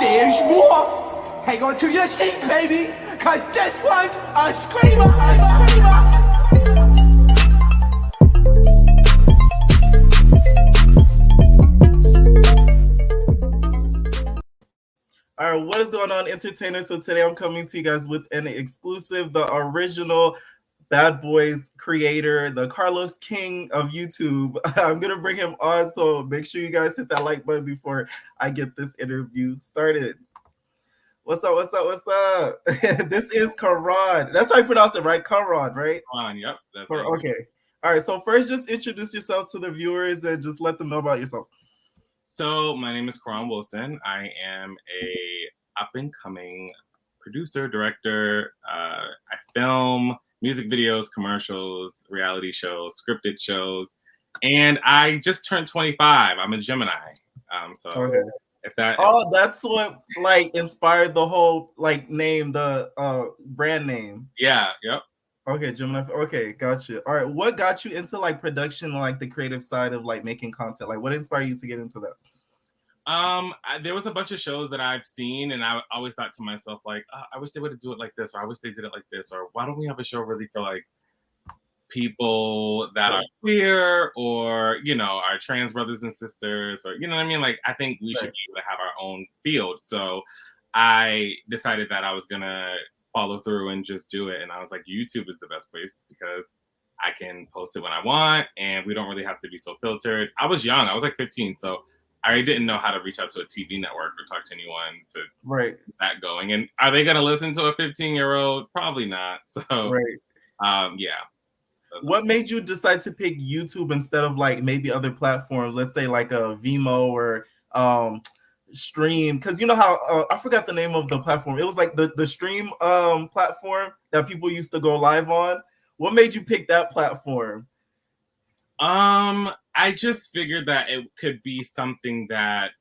There's more. Hang on to your seat, baby, cause this one's a screamer, a screamer. All right, what is going on, entertainers? So today I'm coming to you guys with an exclusive, the original Bad Boys creator, the Carlos King of YouTube. I'm going to bring him on, so make sure you guys hit that like button before I get this interview started. What's up, what's up, what's up? This is Karan. That's how you pronounce it, right? Karan, right? Karan, yep. That's okay. All right, so first just introduce yourself to the viewers and just let them know about yourself. So my name is Karan Wilson. I am a up-and-coming producer, director. I film music videos, commercials, reality shows, scripted shows, and I just turned 25. I'm a Gemini. Okay. That's what like inspired the whole like name, the brand name. Yeah, yep. Okay, Gemini. Okay, gotcha. All right, what got you into like production, like the creative side of like making content? Like, what inspired you to get into that? There was a bunch of shows that I've seen, and I always thought to myself, like, I wish they would do it like this, or I wish they did it like this, or why don't we have a show really for like people that are queer, or our trans brothers and sisters, or you know what I mean? Like, I think we should be able to have our own field. So I decided that I was gonna follow through and just do it. And I was like, YouTube is the best place because I can post it when I want, and we don't really have to be so filtered. I was young. I was like 15, so I didn't know how to reach out to a TV network or talk to anyone to get that going. And are they going to listen to a 15-year-old? Probably not. So, yeah. What made you decide to pick YouTube instead of like maybe other platforms? Let's say like a Vimeo or Stream, because you know how I forgot the name of the platform. It was like the Stream platform that people used to go live on. What made you pick that platform? I just figured that it could be something that,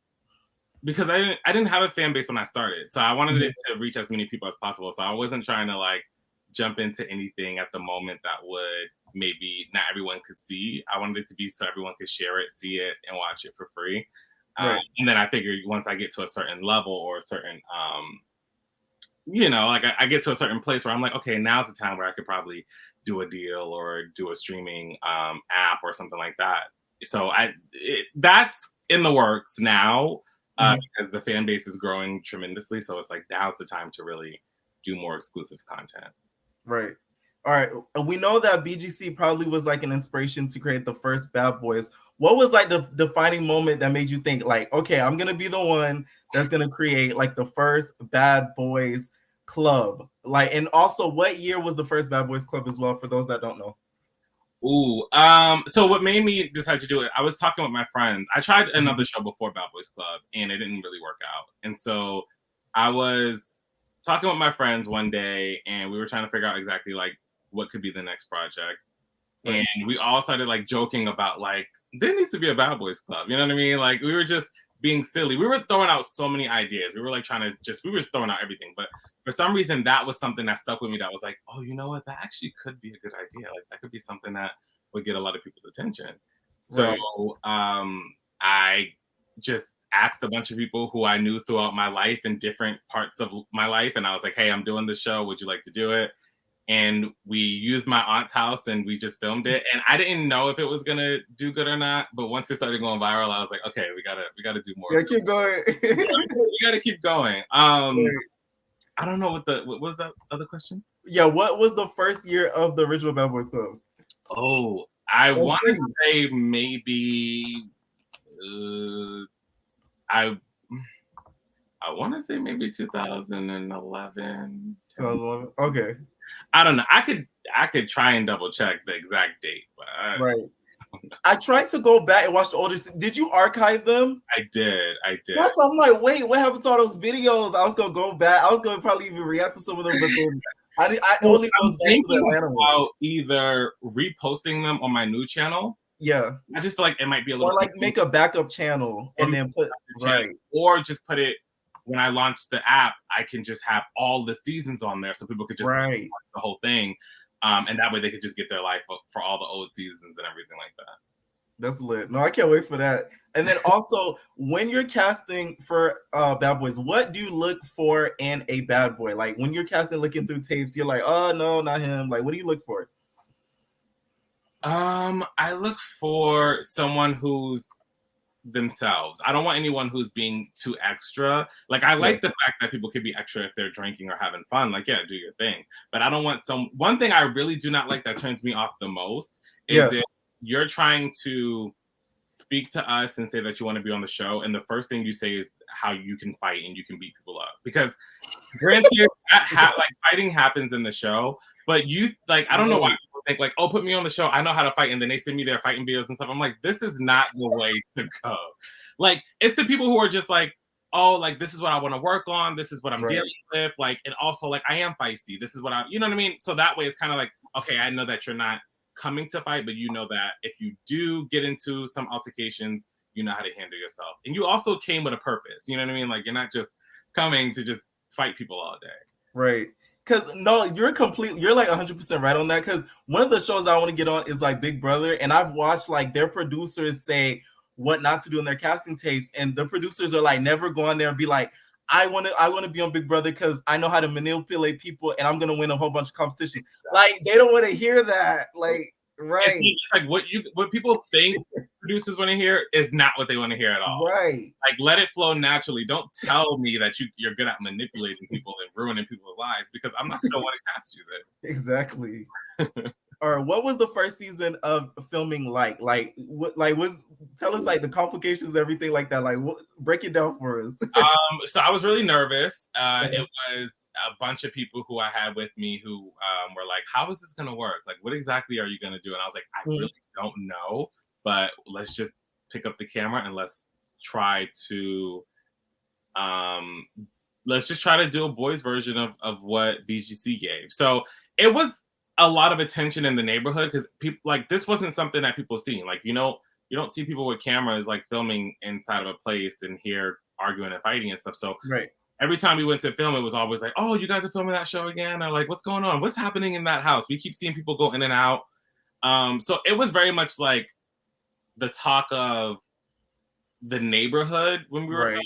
because I didn't have a fan base when I started, so I wanted it to reach as many people as possible. So I wasn't trying to like jump into anything at the moment that would maybe not everyone could see. I wanted it to be so everyone could share it, see it, and watch it for free. And then I figured once I get to a certain level or a certain, like I get to a certain place where I'm like, okay, now's the time where I could probably do a deal or do a streaming app or something like that. So that's in the works now because the fan base is growing tremendously. So it's like, now's the time to really do more exclusive content. Right. All right. We know that BGC probably was like an inspiration to create the first Bad Boys. What was like the defining moment that made you think like, okay, I'm going to be the one that's going to create like the first Bad Boys Club? Like, and also what year was the first Bad Boys Club as well, for those that don't know? Ooh, so what made me decide to do it, I was talking with my friends. I tried another show before Bad Boys Club, and it didn't really work out. And so I was talking with my friends one day, and we were trying to figure out exactly like what could be the next project. And we all started like joking about like, there needs to be a Bad Boys Club. You know what I mean? Like, we were just being silly. We were throwing out so many ideas. We were like we were throwing out everything. But for some reason, that was something that stuck with me, that was like, oh, you know what? That actually could be a good idea. Like, that could be something that would get a lot of people's attention. So I just asked a bunch of people who I knew throughout my life in different parts of my life. And I was like, hey, I'm doing this show. Would you like to do it? And we used my aunt's house and we just filmed it. And I didn't know if it was gonna do good or not. But once it started going viral, I was like, okay, we gotta do more. Yeah, keep going. We gotta keep going. I don't know what was that other question? Yeah, what was the first year of the original Bad Boys Club? Oh, I want to say maybe I want to say maybe 2011. 2011. Okay. I don't know. I could try and double check the exact date, but I tried to go back and watch the older. Did you archive them? I did. That's why I'm like, wait, what happened to all those videos? I was gonna go back. I was gonna probably even react to some of them, but then I only was thinking about either reposting them on my new channel. Yeah, I just feel like it might be a little, or like make a backup channel and then put or just put it. When I launch the app, I can just have all the seasons on there, so people could just watch the whole thing, and that way they could just get their life for all the old seasons and everything like that. That's lit. No, I can't wait for that. And then also, when you're casting for Bad Boys, what do you look for in a bad boy? Like when you're casting, looking through tapes, you're like, oh no, not him. Like, what do you look for? I look for someone who's themselves. I don't want anyone who's being too extra. Like, I like the fact that people can be extra if they're drinking or having fun. Like, yeah, do your thing. But I don't want one thing I really do not like that turns me off the most is if you're trying to speak to us and say that you want to be on the show, and the first thing you say is how you can fight and you can beat people up. Because granted, like fighting happens in the show, but I don't know why people think like, oh, put me on the show, I know how to fight, and then they send me their fighting videos and stuff. I'm like, this is not the way to go. Like, it's the people who are just like, oh, like, this is what I want to work on, this is what I'm dealing with, like, and also like I am feisty, this is what you know what I mean? So that way it's kind of like, okay, I know that you're not coming to fight, but you know that if you do get into some altercations, you know how to handle yourself. And you also came with a purpose, you know what I mean? Like, you're not just coming to just fight people all day. Right. Because no, you're like 100% right on that. Because one of the shows I want to get on is like Big Brother, and I've watched like their producers say what not to do in their casting tapes, and the producers are like, never go on there and be like, I want to be on Big Brother because I know how to manipulate people and I'm gonna win a whole bunch of competitions. Like, they don't want to hear that. Like, right? It's like what people think producers want to hear is not what they want to hear at all. Right. Like, let it flow naturally. Don't tell me that you're good at manipulating people and ruining people's lives, because I'm not gonna want to cast you then. Exactly. Or what was the first season of filming like? Like what? Like tell us like the complications, everything like that. Like break it down for us. So I was really nervous. It was a bunch of people who I had with me who were like, "How is this gonna work? Like, what exactly are you gonna do?" And I was like, "I really don't know, but let's just pick up the camera and let's try to do a Boyz version of what BGC gave." So it was a lot of attention in the neighborhood because people like this wasn't something that people seen. Like, you know, you don't see people with cameras like filming inside of a place and here arguing and fighting and stuff. So every time we went to film, it was always like, "Oh, you guys are filming that show again?" Or like, "What's going on? What's happening in that house?" We keep seeing people go in and out. So it was very much like the talk of the neighborhood when we were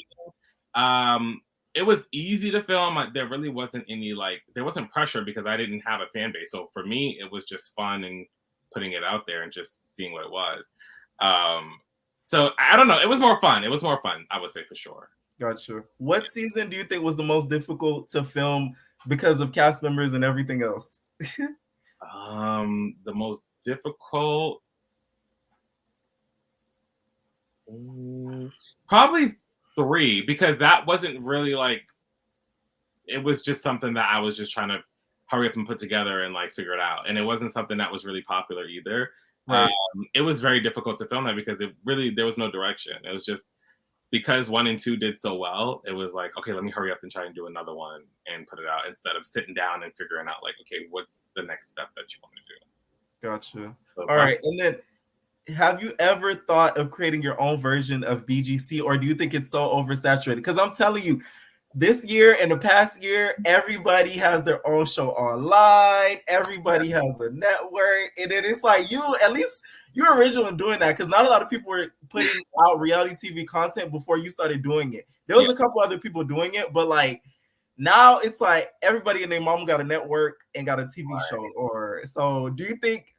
filming. It was easy to film. There really wasn't any there wasn't pressure because I didn't have a fan base. So for me, it was just fun and putting it out there and just seeing what it was. So I don't know. It was more fun. I would say, for sure. Gotcha. What season do you think was the most difficult to film because of cast members and everything else? The most difficult, probably 3, because that wasn't really it was just something that I was just trying to hurry up and put together and figure it out. And it wasn't something that was really popular either. It was very difficult to film that because there was no direction. It was just because 1 and 2 did so well. It was like, okay, let me hurry up and try and do another one and put it out instead of sitting down and figuring out okay, what's the next step that you want to do? Gotcha. So, all right. And then, have you ever thought of creating your own version of BGC, or do you think it's so oversaturated? Because I'm telling you, this year and the past year, everybody has their own show online. Everybody has a network. And then it's like at least you're original in doing that, because not a lot of people were putting out reality TV content before you started doing it. There was a couple other people doing it, but now it's like everybody and their mom got a network and got a TV show. Or so do you think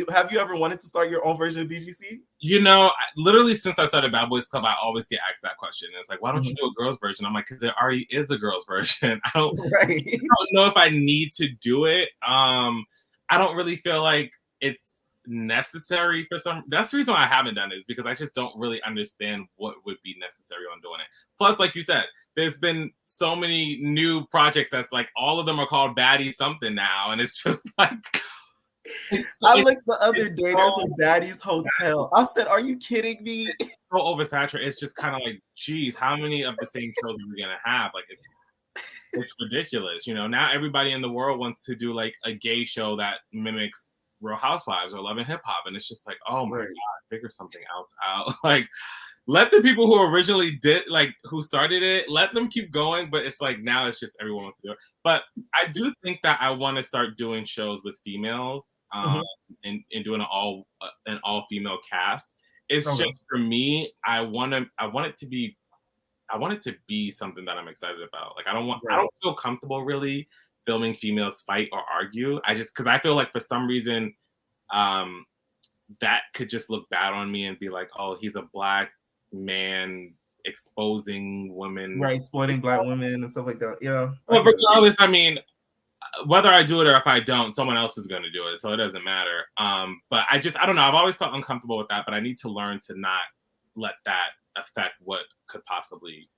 have you ever wanted to start your own version of BGC? You know, literally since I started Bad Boys Club, I always get asked that question. And it's like, why don't you do a girls version? I'm like, because there already is a girls version. I don't know if I need to do it. I don't really feel like it's necessary for that's the reason why I haven't done it, is because I just don't really understand what would be necessary on doing it. Plus, like you said, there's been so many new projects that's all of them are called Baddies something now, and it's just I looked the other day, there's a Baddies hotel. I said, are you kidding me? It's so oversaturated. It's just kind of geez, how many of the same shows are we gonna have? It's ridiculous. You know, now everybody in the world wants to do a gay show that mimics Real Housewives or Love and Hip Hop, and it's just oh my god, figure something else out. let the people who originally did, like, who started it, let them keep going. But it's like now it's just everyone wants to do it. But I do think that I want to start doing shows with females, and doing an all female cast. It's just for me. I want it to be. I want it to be something that I'm excited about. Like I don't feel comfortable really filming females fight or argue. Because I feel like for some reason, that could just look bad on me and be like, oh, he's a Black man exposing women, right? Exploiting Black women and stuff like that. Yeah. But regardless, I mean, whether I do it or if I don't, someone else is going to do it, so it doesn't matter. But I don't know. I've always felt uncomfortable with that, but I need to learn to not let that affect what could possibly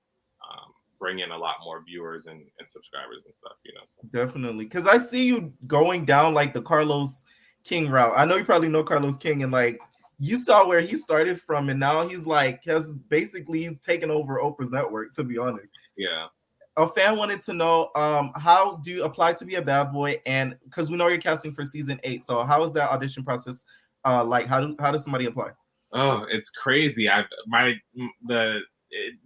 bring in a lot more viewers and subscribers and stuff. So. Definitely, because I see you going down like the Carlos King route. I know you probably know Carlos King, and like you saw where he started from, and now he's taken over Oprah's network. To be honest, yeah. A fan wanted to know how do you apply to be a bad boy, and because we know you're casting for season 8, so how is that audition process like? How does somebody apply? Oh, it's crazy.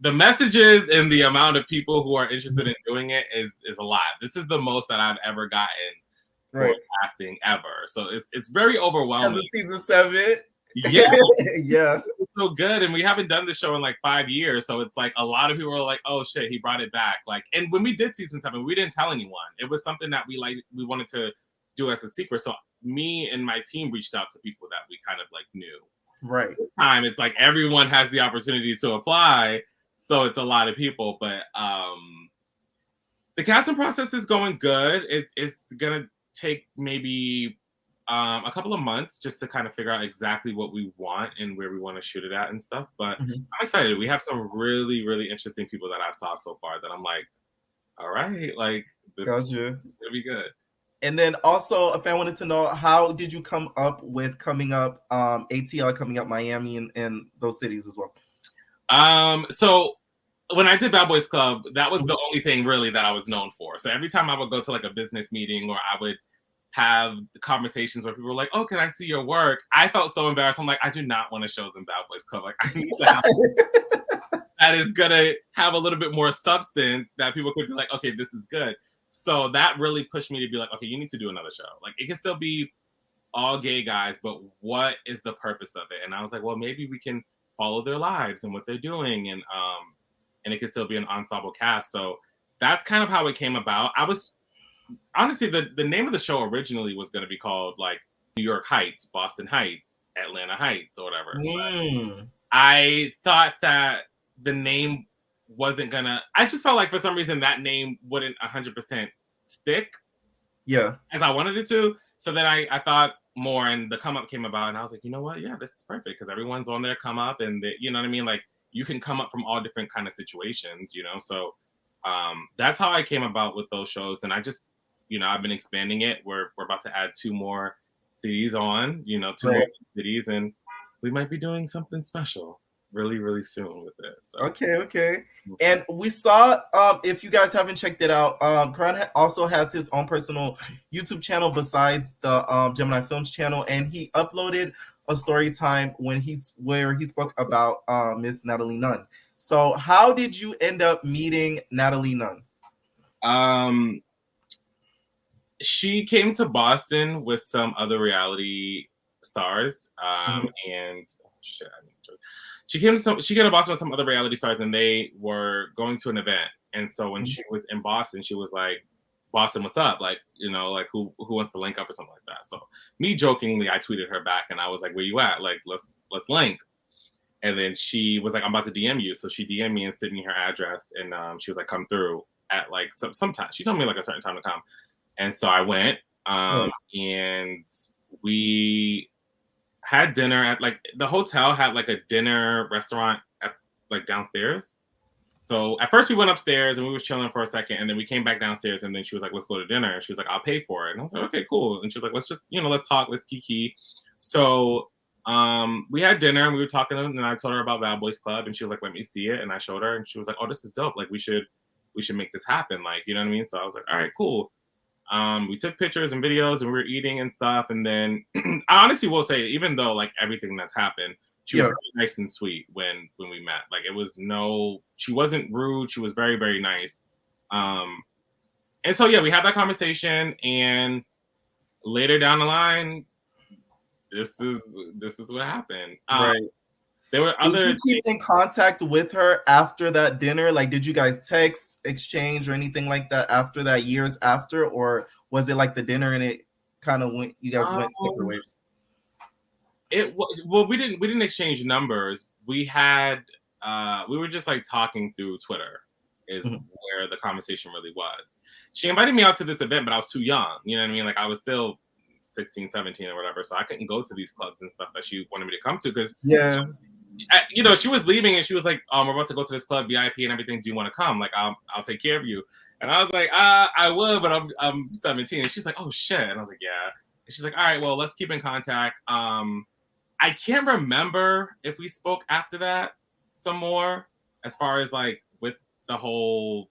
The messages and the amount of people who are interested in doing it is a lot. This is the most that I've ever gotten for casting ever. So it's very overwhelming. As of season 7. Yeah. Yeah. It's so good. And we haven't done this show in like 5 years. So it's like a lot of people are like, oh shit, he brought it back. Like, and when we did season 7, we didn't tell anyone. It was something that we wanted to do as a secret. So me and my team reached out to people that we kind of like knew. Right. This time it's like everyone has the opportunity to apply. So it's a lot of people. But the casting process is going good. It's gonna take maybe a couple of months just to kind of figure out exactly what we want and where we want to shoot it at and stuff. But I'm excited. We have some really, really interesting people that I've saw so far that I'm like, all right, like this is gonna be good. And then also a fan wanted to know, how did you come up with coming up ATL, coming up Miami and those cities as well? So when I did Bad Boys Club, that was the only thing really that I was known for. So every time I would go to like a business meeting or I would have conversations where people were like, oh, can I see your work? I felt so embarrassed. I'm like, I do not want to show them Bad Boys Club. Like, I need to have that is going to have a little bit more substance that people could be like, okay, this is good. So that really pushed me to be like, okay, you need to do another show. Like, it can still be all gay guys, but what is the purpose of it? And I was like, well, maybe we can follow their lives and what they're doing. And it can still be an ensemble cast. So that's kind of how it came about. I was, honestly, the name of the show originally was going to be called like New York Heights, Boston Heights, Atlanta Heights, or whatever. I thought that the name wasn't gonna, I just felt like for some reason that name wouldn't 100% stick. Yeah. As I wanted it to. So then I thought more, and the come up came about, and I was like, you know what? Yeah, this is perfect because everyone's on their come up, and they, you know what I mean? Like, you can come up from all different kind of situations, you know? So that's how I came about with those shows. And I just, you know, I've been expanding it. We're about to add 2 more cities on, you know, 2 more cities, and we might be doing something special really, really soon with it. So. Okay. And we saw, if you guys haven't checked it out, Karan also has his own personal YouTube channel besides the Gemini Films channel, and he uploaded a story time where he spoke about Miss Natalie Nunn. So how did you end up meeting Natalie Nunn? She came to Boston with some other reality stars, and she came to Boston with some other reality stars, and they were going to an event. And so when she was in Boston, she was like, Boston, what's up? Like, you know, like who wants to link up or something like that. So me jokingly, I tweeted her back and I was like, where you at? Like, let's link. And then she was like, I'm about to DM you. So she DM'd me and sent me her address, and she was like, come through at like some time. She told me like a certain time to come. And so I went, and we had dinner at like, the hotel had like a dinner restaurant at like downstairs. So at first we went upstairs and we was chilling for a second, and then we came back downstairs, and then she was like, let's go to dinner. And she was like, I'll pay for it. And I was like, okay, cool. And she was like, let's just, you know, let's talk, let's kiki. So we had dinner and we were talking, and I told her about Bad Boys Club, and she was like, let me see it. And I showed her, and she was like, oh, this is dope. Like we should make this happen. Like, you know what I mean? So I was like, all right, cool. We took pictures and videos, and we were eating and stuff. And then I honestly will say, even though like everything that's happened, She was very nice and sweet when we met. Like it was she wasn't rude. She was very, very nice. And so yeah, we had that conversation, and later down the line, this is what happened. Right. There were Did you keep in contact with her after that dinner? Like, did you guys text, exchange, or anything like that after that, years after, or was it like the dinner and it kind of went? You guys went separate ways. It was we didn't exchange numbers. We had we were just like talking through Twitter. Is where the conversation really was. She invited me out to this event, but I was too young. You know what I mean? Like I was still 16, 17 or whatever. So I couldn't go to these clubs and stuff that she wanted me to come to because, she was leaving and she was like, we're about to go to this club, VIP and everything. Do you want to come? Like, I'll take care of you. And I was like, I would, but I'm 17. And she's like, oh shit. And I was like, yeah. And she's like, all right, well, let's keep in contact. I can't remember if we spoke after that some more as far as like with the whole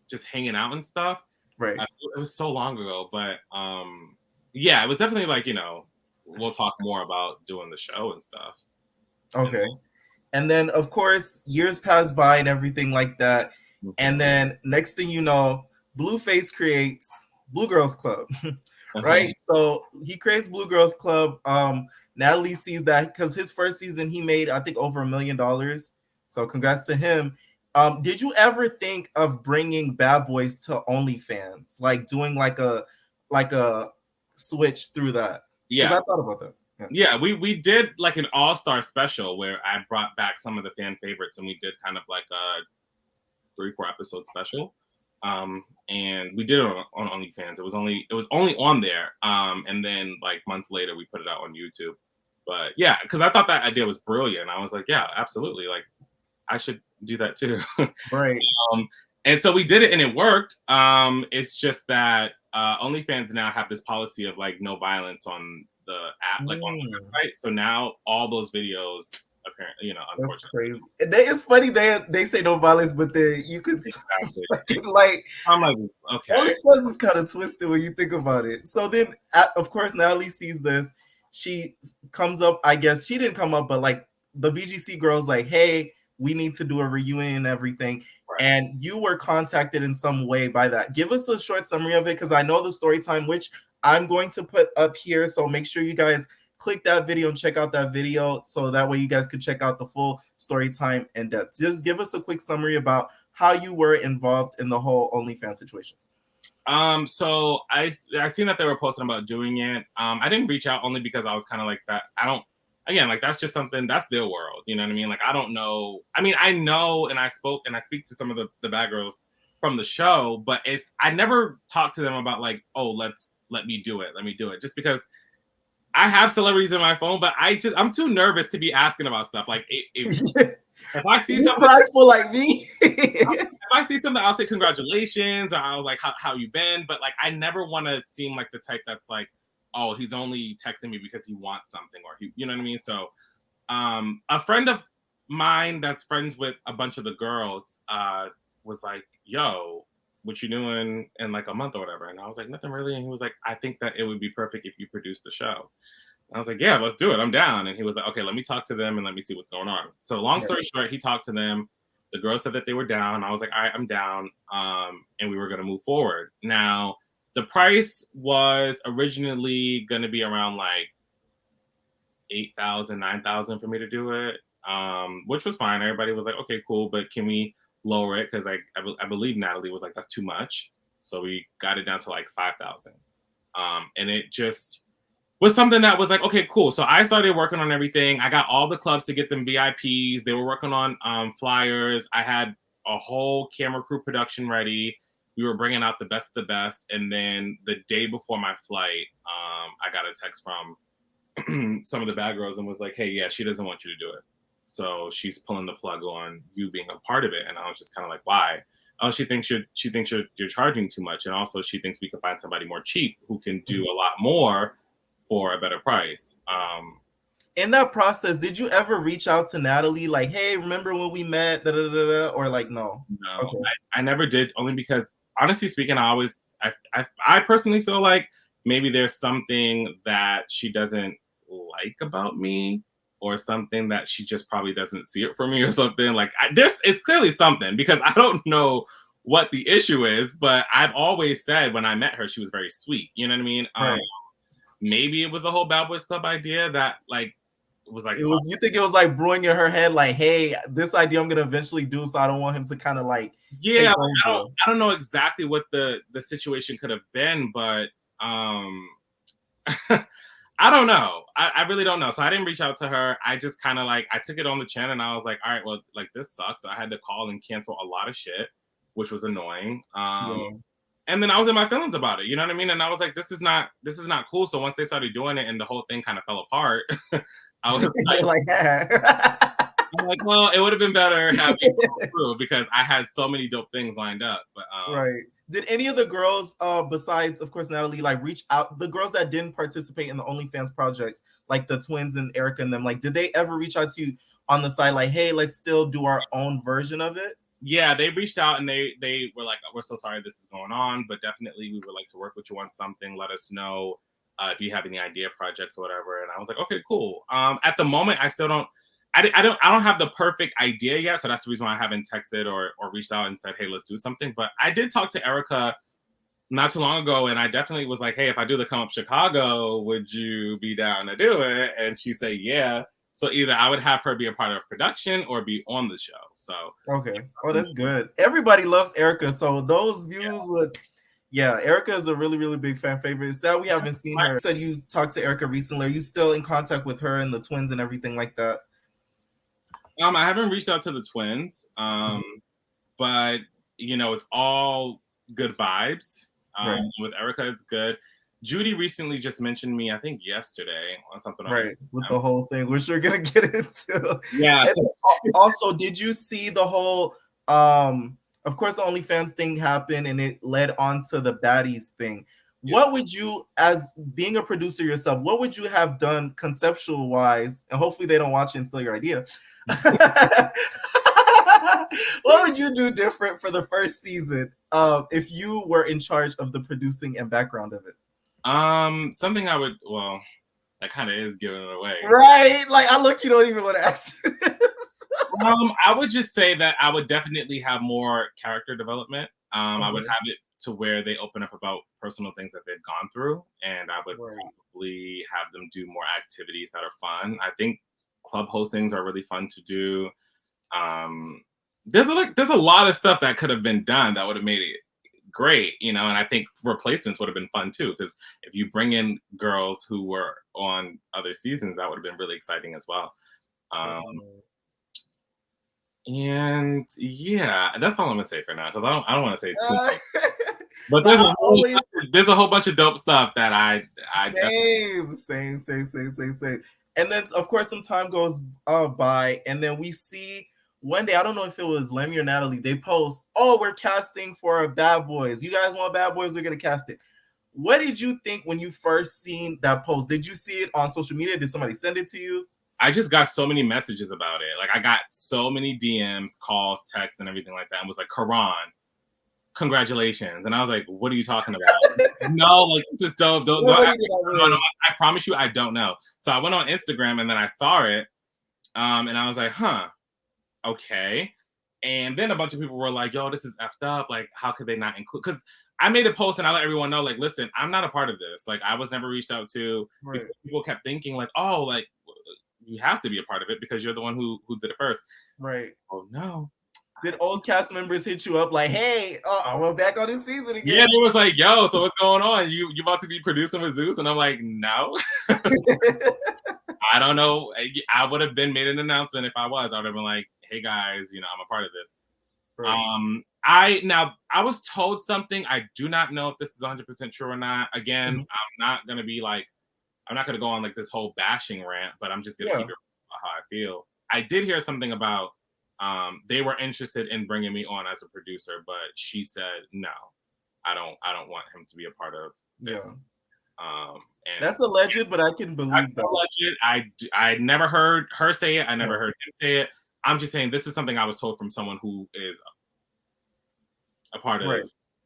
just hanging out and stuff. Right. It was so long ago, but yeah, it was definitely like, we'll talk more about doing the show and stuff. Okay. And then of course years pass by and everything like that. And then next thing you know, Blueface creates Blue Girls Club. Right? So he creates Blue Girls Club. Natalie sees that because his first season he made, I think, over $1 million. So congrats to him. Did you ever think of bringing Bad Boys to OnlyFans, like doing like a switch through that? Yeah, I thought about that. Yeah, we did like an all-star special where I brought back some of the fan favorites, and we did kind of like a 3-4 episode special. And we did it on OnlyFans. It was only on there. And then like months later, we put it out on YouTube. But yeah, because I thought that idea was brilliant. I was like, yeah, absolutely. Like, I should do that too. Right. And so we did it and it worked. It's just that OnlyFans now have this policy of like no violence on the app, like on the website. So now all those videos apparently, that's crazy. It's funny they say no violence, but then you could like I'm like, okay. OnlyFans is kind of twisted when you think about it. So then of course Natalie sees this. She comes up, I guess she didn't come up, but like the BGC girls like, hey, we need to do a reunion and everything. Right. And you were contacted in some way by that. Give us a short summary of it, because I know the story time, which I'm going to put up here. So make sure you guys click that video and check out that video, so that way you guys could check out the full story time in depth. Just give us a quick summary about how you were involved in the whole OnlyFans situation. So I seen that they were posting about doing it. I didn't reach out only because I was kind of like that. Again, like that's just something, that's their world. You know what I mean? Like, I don't know. I mean, I know, and I speak to some of the bad girls from the show, but I never talked to them about like, oh, let me do it. Just because I have celebrities in my phone, but I'm too nervous to be asking about stuff. Like if I see something prideful like me, if I see something, I'll say congratulations, or I'll like how you been. But like, I never want to seem like the type that's like, oh, he's only texting me because he wants something, or you know what I mean? So a friend of mine that's friends with a bunch of the girls was like, yo, what you doing in like a month or whatever? And I was like, nothing really. And he was like, I think that it would be perfect if you produce the show. And I was like, yeah, let's do it. I'm down. And he was like, okay, let me talk to them and let me see what's going on. So long story short, he talked to them. The girls said that they were down. I was like, all right, I'm down. And we were going to move forward. Now, the price was originally going to be around like $8,000, $9,000 for me to do it, which was fine. Everybody was like, okay, cool, but can we lower it? Because I believe Natalie was like, that's too much. So we got it down to like $5,000. And it just was something that was like, okay, cool. So I started working on everything. I got all the clubs to get them VIPs. They were working on flyers. I had a whole camera crew production ready. We were bringing out the best of the best. And then the day before my flight, I got a text from some of the bad girls and was like, hey, yeah, she doesn't want you to do it. So she's pulling the plug on you being a part of it. And I was just kind of like, why? Oh, she thinks you're charging too much. And also she thinks we can find somebody more cheap who can do a lot more for a better price. In that process, did you ever reach out to Natalie like, hey, remember when we met, da, da, da, da, or like, no? No, okay. I never did, only because honestly speaking, I personally feel like maybe there's something that she doesn't like about me, or something that she just probably doesn't see it for me or something. Like it's clearly something because I don't know what the issue is, but I've always said when I met her, she was very sweet. You know what I mean? Right. Maybe it was the whole Bad Boys Club idea that like was like, you think it was like brewing in her head, like, hey, this idea I'm gonna eventually do, so I don't want him to kind of like yeah, I don't know exactly what the situation could have been, but I don't know. I really don't know. So I didn't reach out to her. I just kind of like, I took it on the chin and I was like, all right, well, like this sucks. So I had to call and cancel a lot of shit, which was annoying. And then I was in my feelings about it. You know what I mean? And I was like, this is not cool. So once they started doing it and the whole thing kind of fell apart, I was I'm like, well, it would have been better having it through because I had so many dope things lined up. But right. Did any of the girls, besides of course Natalie, like reach out? The girls that didn't participate in the OnlyFans projects, like the twins and Erica and them, like, did they ever reach out to you on the side, like, hey, let's still do our own version of it? Yeah, they reached out and they were like, we're so sorry this is going on, but definitely we would like to work with you on something. Let us know if you have any idea projects or whatever. And I was like, okay, cool. At the moment, I still don't. I don't have the perfect idea yet, so that's the reason why I haven't texted or reached out and said, hey, let's do something. But I did talk to Erica not too long ago, and I definitely was like, hey, if I do the Come Up Chicago, would you be down to do it? And she said, yeah. So either I would have her be a part of production or be on the show. So okay, oh, that's good. Everybody loves Erica, so those views would. Yeah, Erica is a really, really big fan favorite. It's sad we haven't seen her. You said you talked to Erica recently. Are you still in contact with her and the twins and everything like that? I haven't reached out to the twins, but you know, it's all good vibes. Right. With Erica, it's good. Judy recently just mentioned me, I think yesterday, on something. Right, with the whole thing, which we're gonna get into. Yeah. Also, did you see the whole? Of course, the OnlyFans thing happened, and it led on to the baddies thing. Yeah. What would you, as being a producer yourself, what would you have done conceptual wise? And hopefully, they don't watch it and steal your idea. What would you do different for the first season if you were in charge of the producing and background of it? Something I would, well, that kind of is giving it away, right? Like, you don't even want to ask. I would just say that I would definitely have more character development. I would have it to where they open up about personal things that they've gone through, and I would probably have them do more activities that are fun. I think club hostings are really fun to do. There's a lot of stuff that could have been done that would have made it great, you know, and I think replacements would have been fun too, because if you bring in girls who were on other seasons, that would have been really exciting as well. And yeah, that's all I'm gonna say for now, because I don't want to say too much. But there's a whole bunch of dope stuff that I same. And then of course some time goes by, and then we see one day, I don't know if it was Lemmy or Natalie, they post, oh, we're casting for Bad Boys. You guys want Bad Boys? We're gonna cast it. What did you think when you first seen that post? Did you see it on social media? Did somebody send it to you? I just got so many messages about it. Like, I got so many DMs, calls, texts, and everything like that. And was like, Karan, congratulations. And I was like, what are you talking about? No, like, this is dope. No, I promise you, I don't know. So I went on Instagram and then I saw it. And I was like, huh, okay. And then a bunch of people were like, yo, this is effed up. Like, how could they not include? Because I made a post and I let everyone know, like, listen, I'm not a part of this. Like, I was never reached out to. Right. People kept thinking, like, oh, like, you have to be a part of it because you're the one who did it first. Right. Oh, no. Did old cast members hit you up like, hey, I went back on this season again? Yeah, it was like, yo, so what's going on? You about to be producing with Zeus? And I'm like, no. I don't know. I would have been made an announcement if I was. I would have been like, hey, guys, you know, I'm a part of this. Right. I was told something. I do not know if this is 100% true or not. Again, I'm not going to go on like this whole bashing rant, but I'm just going to keep it how I feel. I did hear something about they were interested in bringing me on as a producer, but she said, no, I don't want him to be a part of this. And that's alleged, but I can believe that's that. Alleged. I never heard her say it. I never heard him say it. I'm just saying this is something I was told from someone who is a part of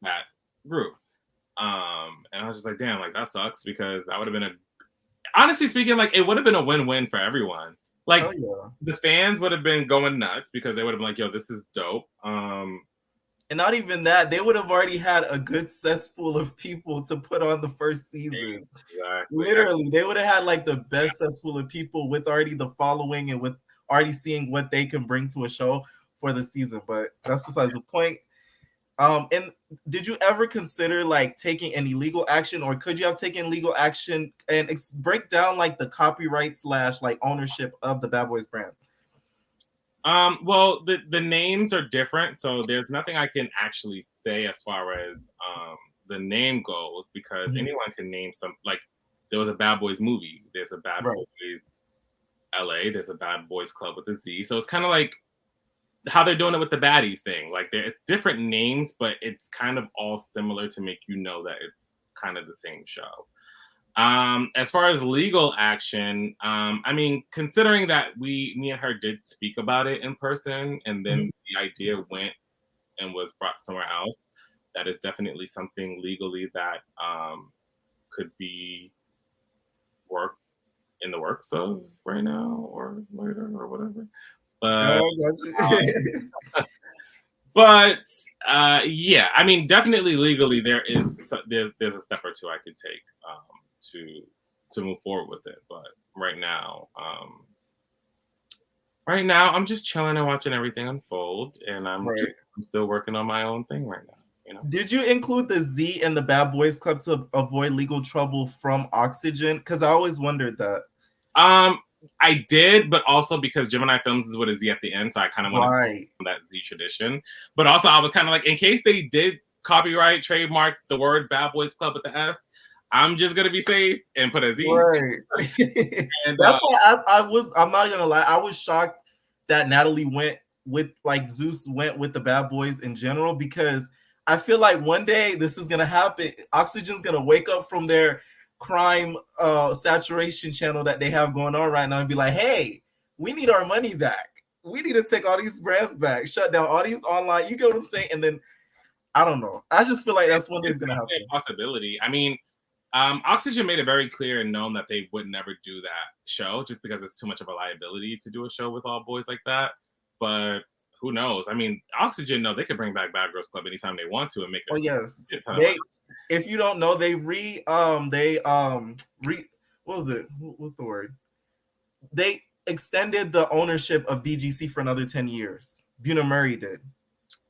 that group. And I was just like, damn, like that sucks, because that would have been honestly speaking, like it would have been a win-win for everyone. Like, Oh, yeah. the fans would have been going nuts because they would have been like, yo, this is dope. And not even that, they would have already had a good cesspool of people to put on the first season. Exactly. Literally, they would have had like the best cesspool of people with already the following and with already seeing what they can bring to a show for the season. But that's besides the point. And did you ever consider like taking any legal action, or could you have taken legal action and break down like the copyright / like ownership of the Bad Boys brand? Well, the names are different, so there's nothing I can actually say as far as the name goes, because anyone can name some. Like, there was a Bad Boys movie, there's a Bad Boys LA, there's a Bad Boys Club with a Z, so it's kind of like how they're doing it with the baddies thing. Like, there's different names, but it's kind of all similar to make you know that it's kind of the same show. As far as legal action, I mean, considering that me and her did speak about it in person, and then the idea went and was brought somewhere else, that is definitely something legally that could be in the works of right now or later or whatever. But yeah, I mean, definitely legally there's a step or two I could take to move forward with it. But right now I'm just chilling and watching everything unfold, and I'm still working on my own thing right now. You know? Did you include the Z in the Bad Boys Club to avoid legal trouble from Oxygen? Because I always wondered that. I did, but also because Gemini Films is with a Z at the end, so I kind of wanted to that Z tradition. But also, I was kind of like, in case they did copyright, trademark the word Bad Boys Club with the S, I'm just gonna be safe and put a Z. Right. And that's why I'm not gonna lie, I was shocked that Natalie went with, like, Zeus went with the Bad Boys in general, because I feel like one day this is gonna happen. Oxygen's gonna wake up from their crime saturation channel that they have going on right now and be like, hey, we need our money back. We need to take all these brands back, shut down all these online, you get what I'm saying? And then I don't know. I just feel like that's one day is gonna happen. A possibility. I mean, Oxygen made it very clear and known that they would never do that show just because it's too much of a liability to do a show with all boys like that. But who knows? I mean, Oxygen, no, they could bring back Bad Girls Club anytime they want to and make it. Oh yes, if you don't know, what's the word? They extended the ownership of BGC for another 10 years. Buna Murray did.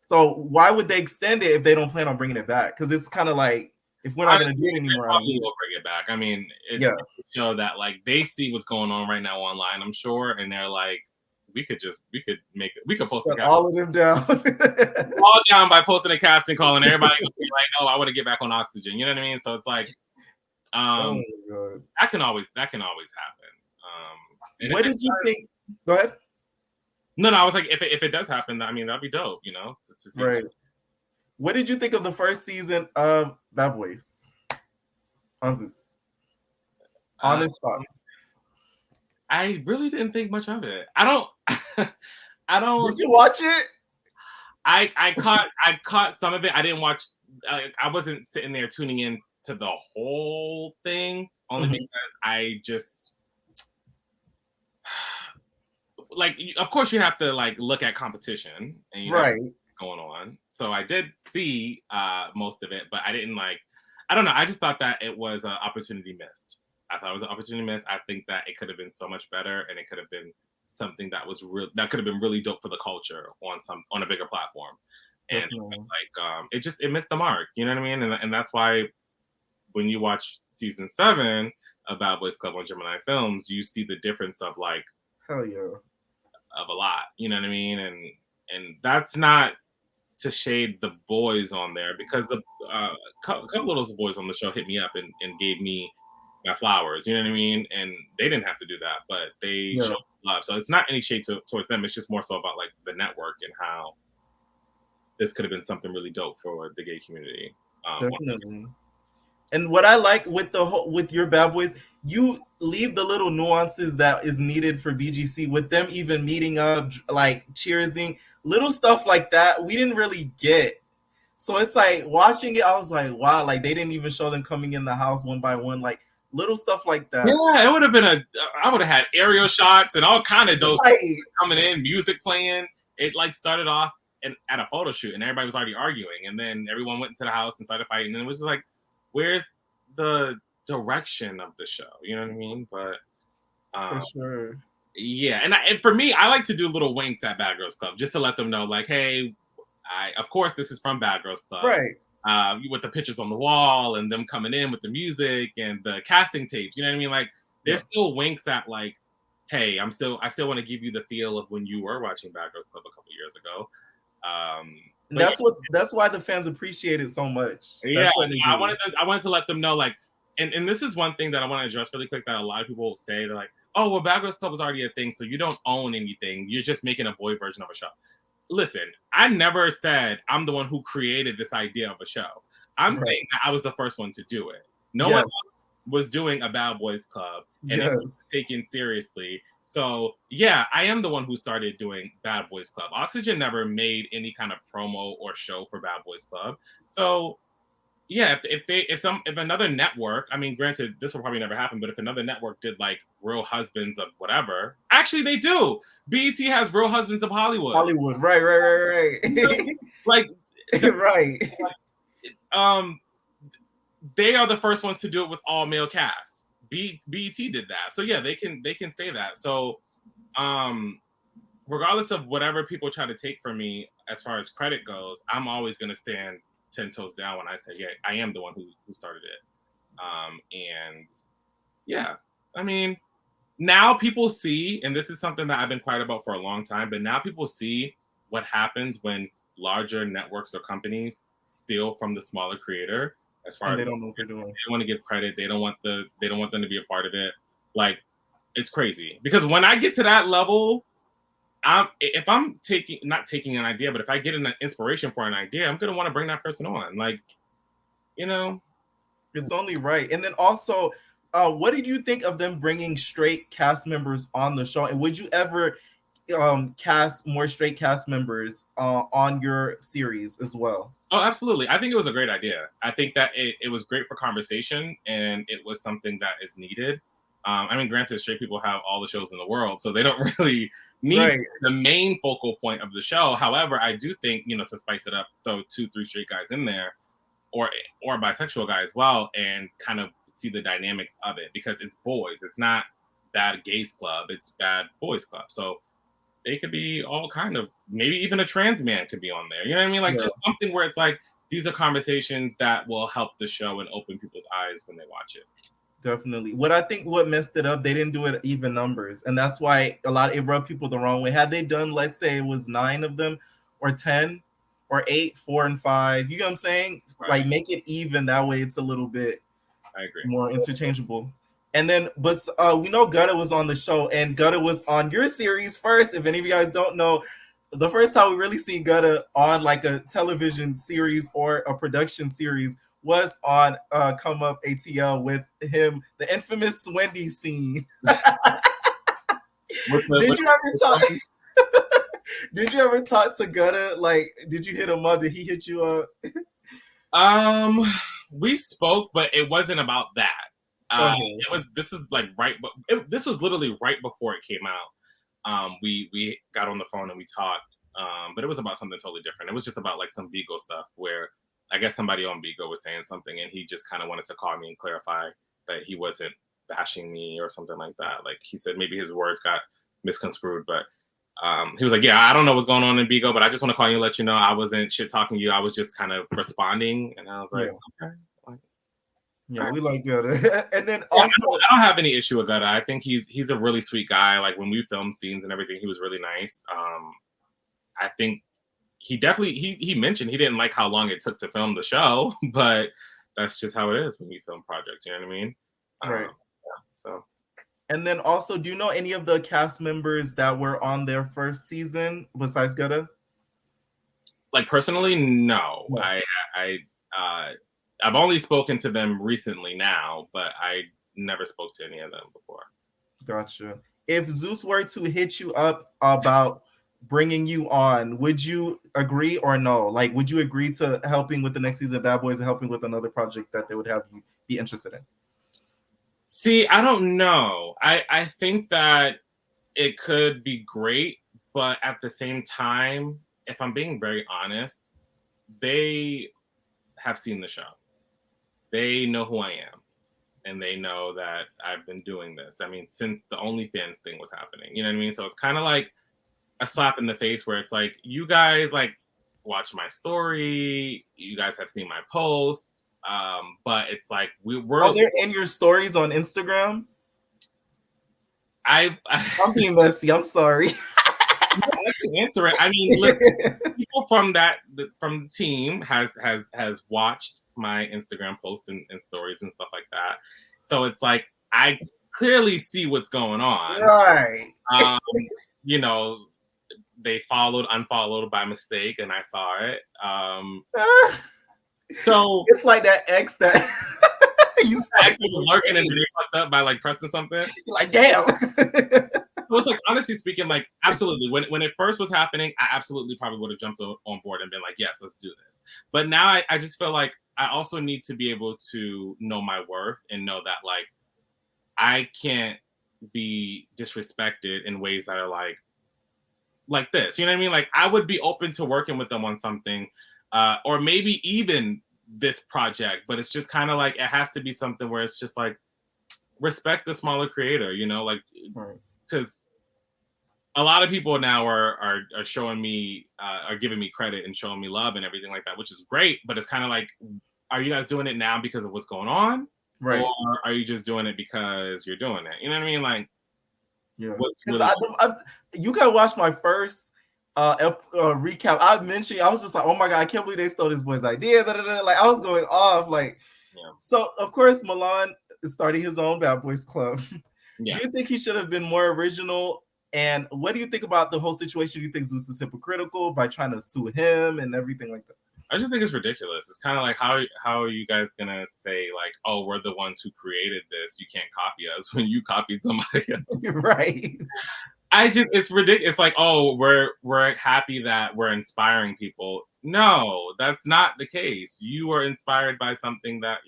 So why would they extend it if they don't plan on bringing it back? Because it's kind of like, if we're not going to do it anymore, probably will bring it back. I mean, it's a show that, like, they see what's going on right now online, I'm sure, and they're like, we could post all of them down. All down by posting a casting call, and everybody will be like, oh, I want to get back on Oxygen. You know what I mean? So it's like, that can always happen. What did you think? Go ahead. No, I was like, if it does happen, I mean, that'd be dope, you know, to see. Right. What did you think of the first season of Bad Boys? On Zeus. Honest thoughts. I really didn't think much of it. I don't. Did you watch it? I caught some of it. I didn't watch. I wasn't sitting there tuning in to the whole thing, only because I just like. Of course, you have to like look at competition and you know what's going on. So I did see most of it, but I didn't like. I don't know. I just thought that it was an opportunity missed. I thought it was an opportunity missed. I think that it could have been so much better, and it could have been something that was that could have been really dope for the culture on a bigger platform. And it missed the mark. You know what I mean? And that's why when you watch season 7 of Bad Boys Club on Gemini Films, you see the difference of like hell yeah of a lot. You know what I mean? And that's not to shade the boys on there, because the couple of those boys on the show hit me up and gave me my flowers, you know what I mean? And they didn't have to do that, but they showed love. So it's not any shade towards them. It's just more so about like the network and how this could have been something really dope for the gay community. Definitely. And what I like with your Bad Boys, you leave the little nuances that is needed for BGC, with them even meeting up, like cheersing, little stuff like that we didn't really get. So it's like watching it, I was like, wow, like they didn't even show them coming in the house one by one. Like little stuff like that. Yeah, it would have been I would have had aerial shots and all kind of those coming in, music playing. It like started off at a photo shoot, and everybody was already arguing, and then everyone went into the house and started fighting, and it was just like, where's the direction of the show? You know what I mean? But for sure. Yeah, and for me, I like to do little winks at Bad Girls Club just to let them know, like, hey, of course this is from Bad Girls Club, right? With the pictures on the wall and them coming in with the music and the casting tapes. You know what I mean? Like, there's still winks at like, hey, I still want to give you the feel of when you were watching Bad Girls Club a couple years ago. That's why the fans appreciate it so much. Yeah, I wanted to let them know, like, and this is one thing that I want to address really quick that a lot of people say. They're like, oh, well, Bad Girls Club is already a thing, so you don't own anything. You're just making a boy version of a show. Listen, I never said I'm the one who created this idea of a show. I'm saying that I was the first one to do it. No one else was doing a Bad Boys Club, and it was taken seriously. So, yeah, I am the one who started doing Bad Boys Club. Oxygen never made any kind of promo or show for Bad Boys Club. So, yeah, if another network, I mean, granted, this will probably never happen, but if another network did like Real Husbands of whatever, actually they do. BET has Real Husbands of Hollywood. Right. Like, right. They are the first ones to do it with all male cast. BET did that, so yeah, they can say that. So, regardless of whatever people try to take from me as far as credit goes, I'm always going to stand 10 toes down when I say, yeah, I am the one who started it. And yeah, I mean, now people see, and this is something that I've been quiet about for a long time, but now people see what happens when larger networks or companies steal from the smaller creator. As far as they don't know what they're doing. They don't want to give credit. They don't want them to be a part of it. Like, it's crazy. Because when I get to that level, if I'm not taking an idea, but if I get an inspiration for an idea, I'm gonna want to bring that person on. Like, you know, it's only right. And then also, what did you think of them bringing straight cast members on the show? And would you ever cast more straight cast members on your series as well? Oh, absolutely. I think it was a great idea. I think that it was great for conversation, and it was something that is needed. I mean, granted, straight people have all the shows in the world, so they don't really need the main focal point of the show. However, I do think, to spice it up, throw 2-3 straight guys in there, or a bisexual guy as well, and kind of see the dynamics of it, because it's boys. It's not Bad Gays Club. It's Bad Boys Club. So they could be all kind of, maybe even a trans man could be on there. You know what I mean? Like, just something where it's like, these are conversations that will help the show and open people's eyes when they watch it. Definitely. What messed it up, they didn't do it even numbers, and that's why it rubbed people the wrong way. Had they done, let's say it was 9 of them, or 10, or 8, 4 and 5, you know what I'm saying? Right. Like, make it even. That way it's a little bit, I agree, more interchangeable. And then, but we know Gutta was on the show, and Gutta was on your series first. If any of you guys don't know, the first time we really seen Gutta on like a television series or a production series was on Come Up ATL with him, the infamous Wendy scene. Did you ever talk to Gutta? Like, did you hit him up? Did he hit you up? We spoke, but it wasn't about that. This was literally right before it came out. We got on the phone and we talked, but it was about something totally different. It was just about like some Beagle stuff where I guess somebody on Beagle was saying something, and he just kind of wanted to call me and clarify that he wasn't bashing me or something like that. Like, he said maybe his words got misconstrued, but he was like, yeah, I don't know what's going on in Beagle, but I just want to call you and let you know I wasn't shit talking you. I was just kind of responding. And I was like, okay. Yeah, we like Gutta. And then also, I don't have any issue with Gutta. I think he's a really sweet guy. Like, when we filmed scenes and everything, he was really nice. I think he definitely he mentioned he didn't like how long it took to film the show, but that's just how it is when you film projects. You know what I mean? Right. Yeah, so. And then also, do you know any of the cast members that were on their first season besides Gutta? Like, personally, no. I've only spoken to them recently now, but I never spoke to any of them before. Gotcha. If Zeus were to hit you up about bringing you on, would you agree or no? Like, would you agree to helping with the next season of Bad Boys and helping with another project that they would have you be interested in? See, I don't know. I think that it could be great, but at the same time, if I'm being very honest, they have seen the show. They know who I am, and they know that I've been doing this. I mean, since the OnlyFans thing was happening, you know what I mean? So it's kind of like a slap in the face where it's like, you guys like watch my story, you guys have seen my post, but it's like we're. Are there in your stories on Instagram? I'm being messy. I'm sorry. I can answer it. I mean, listen, people from the team has watched my Instagram posts and stories and stuff like that. So it's like I clearly see what's going on. Right. You know, they unfollowed by mistake, and I saw it. So it's like that ex that you actually was lurking and they fucked up by like pressing something. You're like, damn. So it's like, honestly speaking, like absolutely. When it first was happening, I absolutely probably would have jumped on board and been like, yes, let's do this. But now I just feel like I also need to be able to know my worth and know that like I can't be disrespected in ways that are like this. You know what I mean? Like I would be open to working with them on something, or maybe even this project, but it's just kind of like it has to be something where it's just like respect the smaller creator, you know, like because a lot of people now are showing me are giving me credit and showing me love and everything like that, which is great, but it's kind of like, are you guys doing it now because of what's going on, right, or are you just doing it because you're doing it? You know what I mean? Like, yeah, really you gotta watch my first recap. I mentioned, I was just like, oh my god, I can't believe they stole this boy's idea. Like I was going off. Like, so of course Milan is starting his own Bad Boys Club. Yeah. Do you think he should have been more original? And what do you think about the whole situation? Do you think Zeus is hypocritical by trying to sue him and everything like that? I just think it's ridiculous. It's kind of like, how are you guys gonna say like, oh, we're the ones who created this, you can't copy us, when you copied somebody else? Right. It's ridiculous. It's like, oh, we're happy that we're inspiring people. No, that's not the case. You were inspired by something that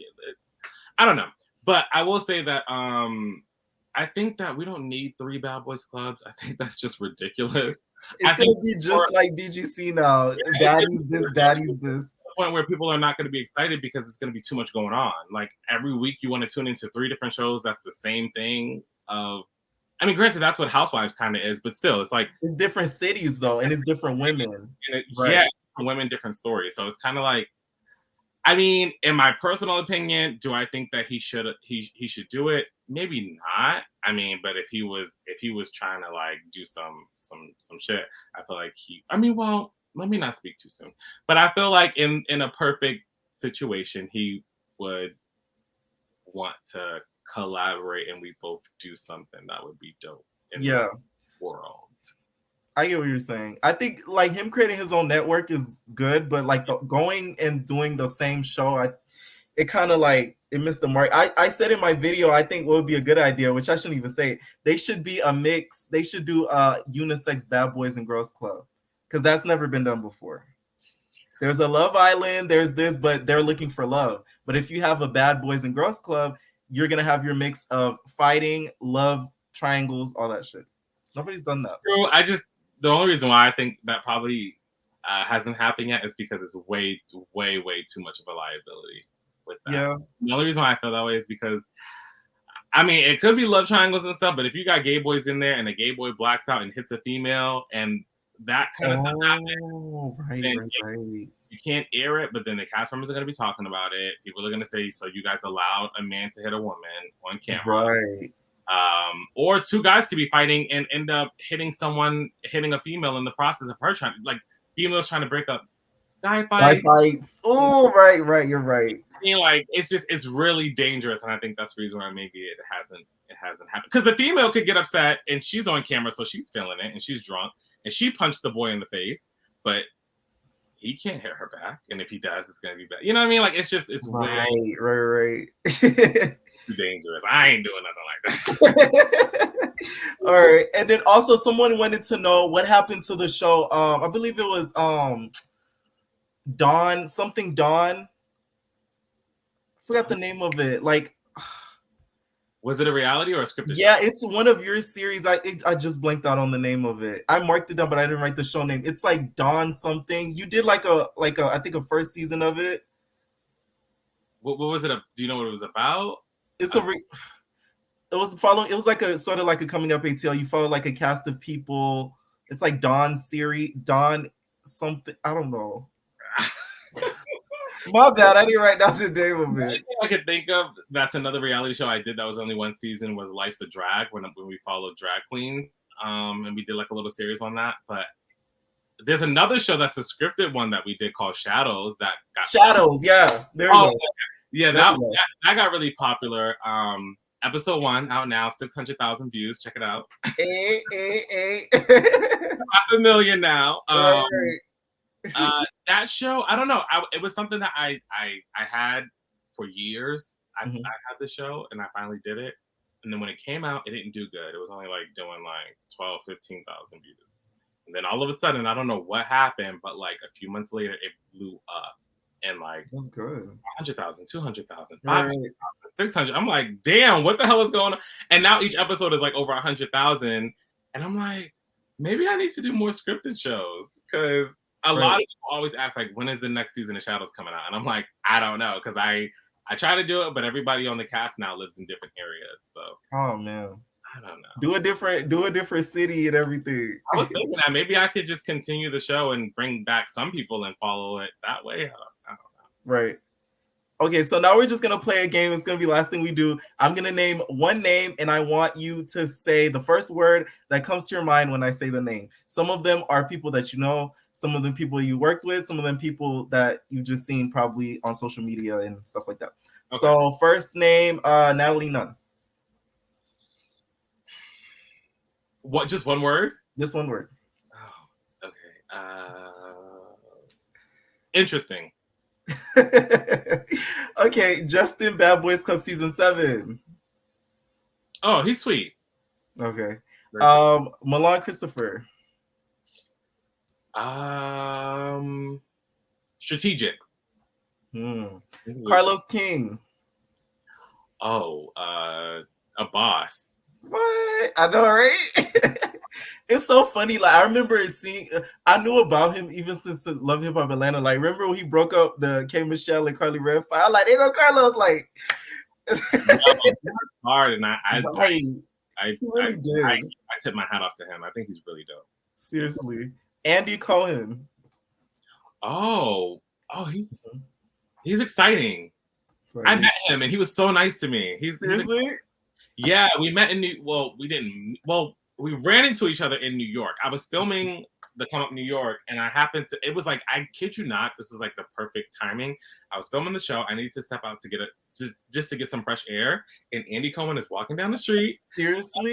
I don't know. But I will say that I think that we don't need 3 Bad Boys Clubs. I think that's just ridiculous. It's going to be just like BGC now. Yeah, baddies this, baddies this. Point where people are not going to be excited because it's going to be too much going on. Like every week you want to tune into 3 different shows. That's the same thing. I mean, granted, that's what Housewives kind of is, but still, it's like it's different cities though, and it's different women. Right. Yeah, it's different women, different stories. So it's kind of like, I mean, in my personal opinion, do I think that he should do it? Maybe not. I mean, but if he was trying to like do some shit, I feel like well, let me not speak too soon. But I feel like in a perfect situation, he would want to collaborate and we both do something that would be dope in the world. I get what you're saying. I think like him creating his own network is good, but like going and doing the same show, it kind of like it missed the mark. I said in my video, I think what would be a good idea, which I shouldn't even say, they should be a mix. They should do a unisex Bad Boys and Girls Club, because that's never been done before. There's a Love Island, there's this, but they're looking for love. But if you have a Bad Boys and Girls Club, you're gonna have your mix of fighting, love, triangles, all that shit. Nobody's done that. True. The only reason why I think that probably hasn't happened yet is because it's way, way, way too much of a liability with that. Yeah. The only reason why I feel that way is because, I mean, it could be love triangles and stuff, but if you got gay boys in there and a gay boy blacks out and hits a female and that kind of stuff happens, then you can't air it, but then the cast members are going to be talking about it. People are going to say, so you guys allowed a man to hit a woman on camera. Right. Or 2 guys could be fighting and end up hitting a female in the process of her females trying to break up guy fights. Oh, right. You're right. I mean, like it's really dangerous, and I think that's the reason why maybe it hasn't happened. Because the female could get upset and she's on camera, so she's feeling it and she's drunk and she punched the boy in the face, but he can't hit her back, and if he does, it's gonna be bad. You know what I mean? Like it's right. Too dangerous. I ain't doing nothing like that. All right, and then also someone wanted to know what happened to the show. I believe it was Dawn. I forgot the name of it. Like Was it a reality or a scripted Yeah, show? it's one of your series. I just blanked out on the name of it. I marked it down, but I didn't write the show name. It's like Dawn something. You did like a I think a first season of it. What was it? Do you know what it was about? It's it was like a sort of like a coming up ATL. You follow like a cast of people. It's like Dawn series, Dawn something. I don't know. My bad. I didn't write down the name of The it. only thing I could think of that's another reality show I did that was only one season was Life's a Drag when we followed drag queens. And we did like a little series on that. But there's another show that's a scripted one that we did called Shadows that got Shadows. Yeah, there you go. Yeah, that got really popular. Episode 1 out now, 600,000 views. Check it out. Half a million now. That show, I don't know. It was something that I had for years. I had the show and I finally did it. And then when it came out, it didn't do good. It was only like doing like 12, 15,000 views. And then all of a sudden, I don't know what happened, but like a few months later, it blew up. And like, that's good. 100,000, 200,000, 500,000, 600. I'm like, damn, what the hell is going on? And now each episode is like over 100,000. And I'm like, maybe I need to do more scripted shows because a lot of people always ask like, when is the next season of Shadows coming out? And I'm like, I don't know because I try to do it, but everybody on the cast now lives in different areas. So, oh man, I don't know. Do a different city and everything. I was thinking that maybe I could just continue the show and bring back some people and follow it that way. I don't know. Right. Okay, so now we're just gonna play a game. It's gonna be the last thing we do. I'm gonna name one name, and I want you to say the first word that comes to your mind when I say the name. Some of them are people that you know, some of them people you worked with, some of them people that you've just seen probably on social media and stuff like that. Okay. So first name, Natalie Nunn. What? Just one word? Just one word. Oh, okay. Interesting. Okay, Justin, Bad Boys Club season 7. Oh, he's sweet. Okay. Milan Christopher. Strategic. Carlos King. Oh, a boss. What? I know, right? It's so funny. Like I remember seeing, I knew about him even since Love Hip Hop Atlanta. Like remember when he broke up the K Michelle and Carly Red Fire? Like they go Carlos. Like hard, and I really did. I tip my hat off to him. I think he's really dope. Seriously, Andy Cohen. Oh, he's exciting. Sorry. I met him and he was so nice to me. Seriously? Yeah, we met in we ran into each other in New York. I was filming the Come Up New York, and it was like, I kid you not, this was like the perfect timing. I was filming the show. I needed to step out to get just to get some fresh air. And Andy Cohen is walking down the street. Seriously?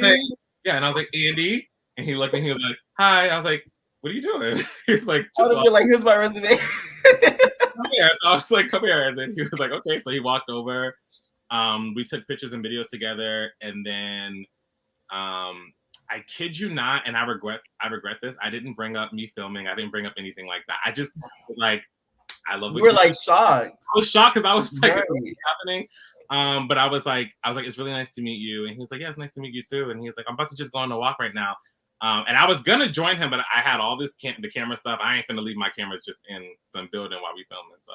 Yeah, and I was like, Andy. And he looked and he was like, hi. I was like, what are you doing? He was like, I would be like, here's my resume. Come here. So I was like, come here. And then he was like, okay. So he walked over. We took pictures and videos together. And then I kid you not, and I regret this. I didn't bring up me filming. I didn't bring up anything like that. I just was like, I love. You were like shocked. I was shocked because I was like, right. Is this happening? But I was like, it's really nice to meet you. And he was like, yeah, it's nice to meet you too. And he was like, I'm about to just go on a walk right now. And I was gonna join him, but I had all this the camera stuff. I ain't finna leave my cameras just in some building while we filming. So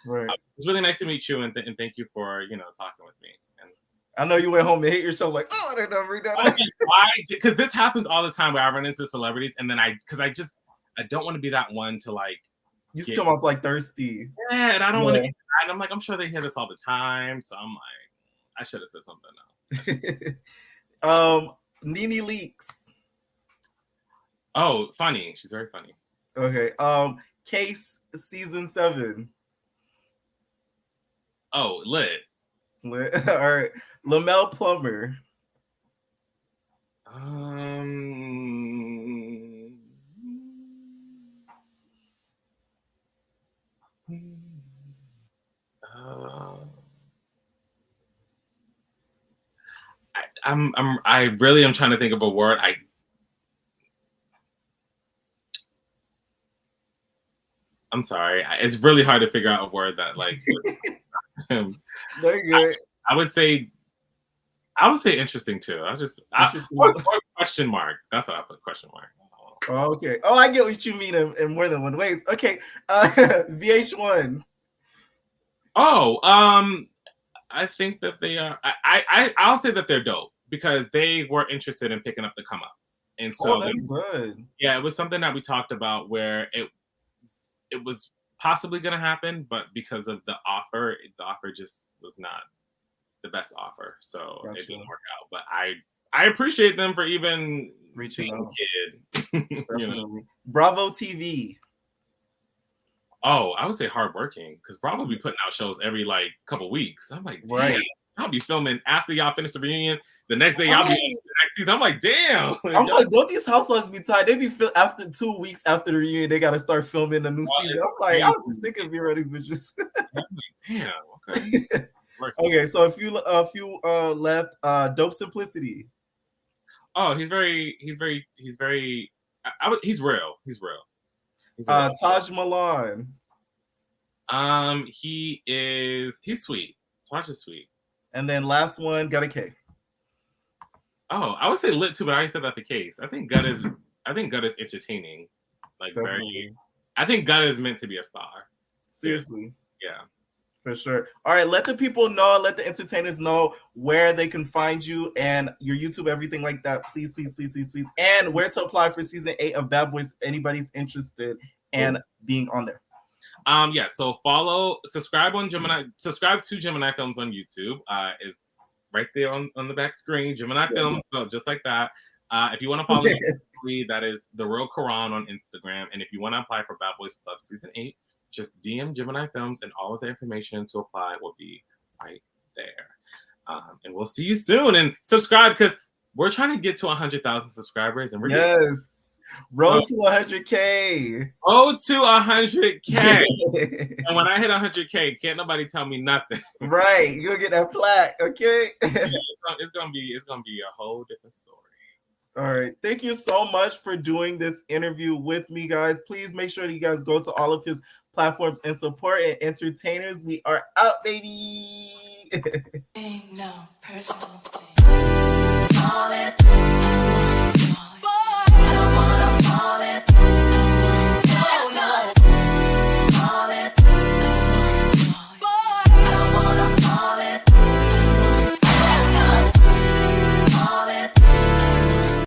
right. It's really nice to meet you, and thank you for talking with me. And I know you went home and hit yourself like, oh, I didn't know read that. Why? Because this happens all the time where I run into celebrities, and then I don't want to be that one to like. You just come off like thirsty. Yeah, and I don't want to. And I'm like, I'm sure they hear this all the time, so I'm like, I should have said something else. Nene Leakes. Oh, funny. She's very funny. Okay. Case season 7. Oh, lit. All right. Lamel Plummer. I really am trying to think of a word. I'm sorry. It's really hard to figure out a word that like. Very good. I would say I would say interesting too. Or question mark. That's what I put, question mark. Oh, okay. Oh, I get what you mean in more than one ways. Okay. VH1. Oh, I think that they are. I'll say that they're dope because they were interested in picking up the come up, and so that's good. Yeah, it was something that we talked about where it was possibly going to happen, but because of the offer just was not the best offer, so it didn't work out. But I appreciate them for even reaching out. Kid. You know? Bravo TV. Oh, I would say hardworking because Bravo be putting out shows every like couple weeks. I'm like, damn, I'll be filming after y'all finish the reunion. The next day, y'all be the next season. I'm like, damn. I'm like, don't these housewives be tired? They be after 2 weeks after the reunion, they gotta start filming a new season. I'm like, I'm just thinking of being these bitches. Damn. Okay. Okay, so a few left. Dope Simplicity. Oh, he's very. He's real. He's real. Taj Milan. He's sweet. Taj is sweet. And then last one, got a K. Oh, I would say lit too, but I already said that the case. I think Gut is entertaining. Like very. I think Gut is meant to be a star. Seriously. Yeah. For sure. All right, let the people know, let the entertainers know where they can find you and your YouTube, everything like that. Please. And where to apply for season 8 of Bad Boys. Anybody's interested in being on there. Yeah. So subscribe to Gemini Films on YouTube. It's right there on the back screen. Gemini Films, so just like that. If you want to follow me, that is The Real Quran on Instagram. And if you want to apply for Bad Boys Club season 8, just DM Gemini Films and all of the information to apply will be right there. And we'll see you soon. And subscribe because we're trying to get to 100,000 subscribers. And we're road to 100K. Road to 100K. And when I hit 100K, can't nobody tell me nothing. Right. You'll get that plaque, okay? It's gonna be a whole different story. All right. Thank you so much for doing this interview with me, guys. Please make sure that you guys go to all of his platforms and support and entertainers. We are out, baby. Ain't no personal thing.